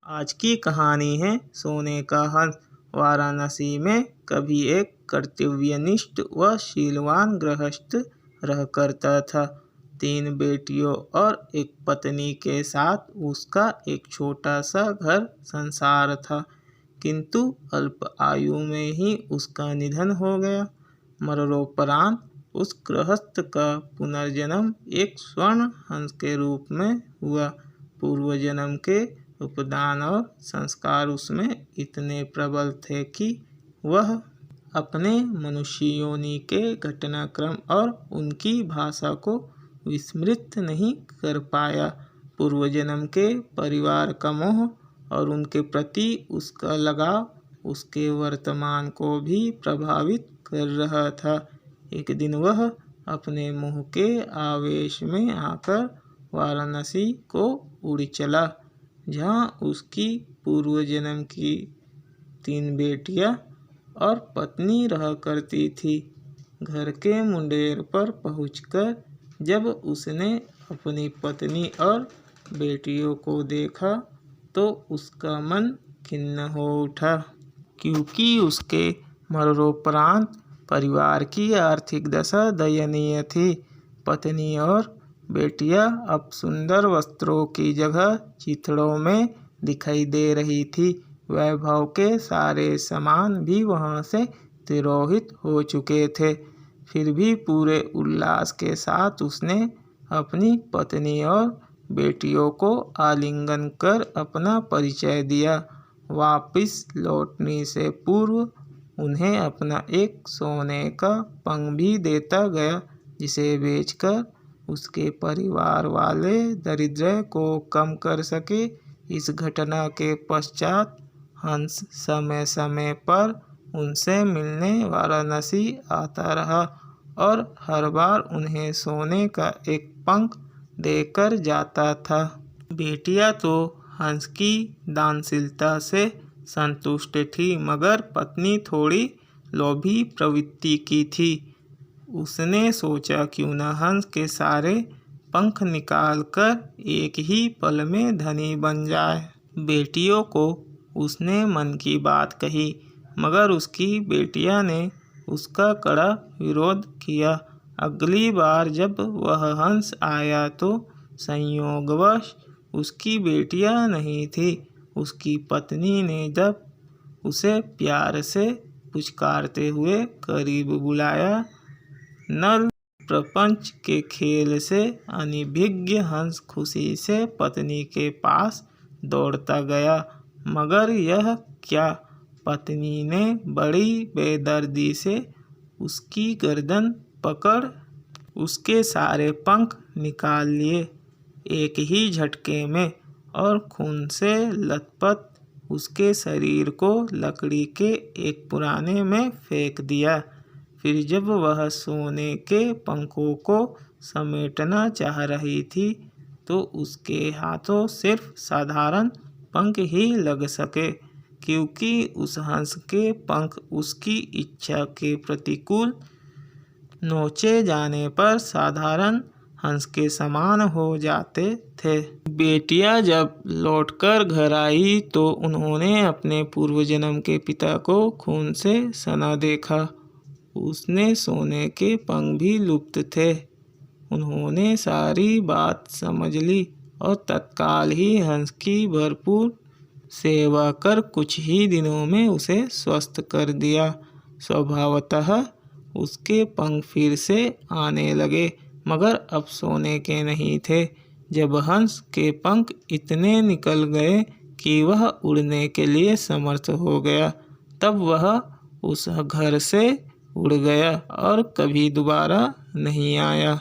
आज की कहानी है सोने का हंस। वाराणसी में कभी एक कर्तव्यनिष्ठ व शीलवान गृहस्थ रह करता था। 3 बेटियों और एक पत्नी के साथ उसका एक छोटा सा घर संसार था, किंतु अल्प आयु में ही उसका निधन हो गया। मरणोपरांत उस गृहस्थ का पुनर्जन्म एक स्वर्ण हंस के रूप में हुआ। पूर्व जन्म के उपदान और संस्कार उसमें इतने प्रबल थे कि वह अपने मनुष्य योनि के घटनाक्रम और उनकी भाषा को विस्मृत नहीं कर पाया। पूर्व जन्म के परिवार का मोह और उनके प्रति उसका लगाव उसके वर्तमान को भी प्रभावित कर रहा था। एक दिन वह अपने मोह के आवेश में आकर वाराणसी को उड़ चला, जहाँ उसकी पूर्व जन्म की 3 बेटियां और पत्नी रहा करती थी। घर के मुंडेर पर पहुंचकर जब उसने अपनी पत्नी और बेटियों को देखा तो उसका मन खिन्न हो उठा, क्योंकि उसके मरणोपरांत परिवार की आर्थिक दशा दयनीय थी। पत्नी और बेटियां अब सुंदर वस्त्रों की जगह चिथड़ों में दिखाई दे रही थी। वैभव के सारे सामान भी वहां से तिरोहित हो चुके थे। फिर भी पूरे उल्लास के साथ उसने अपनी पत्नी और बेटियों को आलिंगन कर अपना परिचय दिया। वापिस लौटने से पूर्व उन्हें अपना एक सोने का पंख भी देता गया, जिसे बेचकर उसके परिवार वाले दारिद्र्य को कम कर सके। इस घटना के पश्चात हंस समय समय पर उनसे मिलने वाराणसी आता रहा और हर बार उन्हें सोने का एक पंख देकर जाता था। बेटियां तो हंस की दानशीलता से संतुष्ट थी, मगर पत्नी थोड़ी लोभी प्रवृत्ति की थी। उसने सोचा क्यों न हंस के सारे पंख निकालकर एक ही पल में धनी बन जाए। बेटियों को उसने मन की बात कही, मगर उसकी बेटियां ने उसका कड़ा विरोध किया। अगली बार जब वह हंस आया तो संयोगवश उसकी बेटियां नहीं थी। उसकी पत्नी ने जब उसे प्यार से पुचकारते हुए करीब बुलाया, नल प्रपंच के खेल से अनभिज्ञ हंस खुशी से पत्नी के पास दौड़ता गया, मगर यह क्या, पत्नी ने बड़ी बेदर्दी से उसकी गर्दन पकड़ उसके सारे पंख निकाल लिए एक ही झटके में और खून से लथपथ उसके शरीर को लकड़ी के एक पुराने में फेंक दिया। फिर जब वह सोने के पंखों को समेटना चाह रही थी तो उसके हाथों सिर्फ साधारण पंख ही लग सके, क्योंकि उस हंस के पंख उसकी इच्छा के प्रतिकूल नोचे जाने पर साधारण हंस के समान हो जाते थे। बेटियां जब लौटकर घर आई तो उन्होंने अपने पूर्व जन्म के पिता को खून से सना देखा। उसने सोने के पंख भी लुप्त थे। उन्होंने सारी बात समझ ली और तत्काल ही हंस की भरपूर सेवा कर कुछ ही दिनों में उसे स्वस्थ कर दिया। स्वभावतः उसके पंख फिर से आने लगे, मगर अब सोने के नहीं थे। जब हंस के पंख इतने निकल गए कि वह उड़ने के लिए समर्थ हो गया, तब वह उस घर से उड़ गया और कभी दोबारा नहीं आया।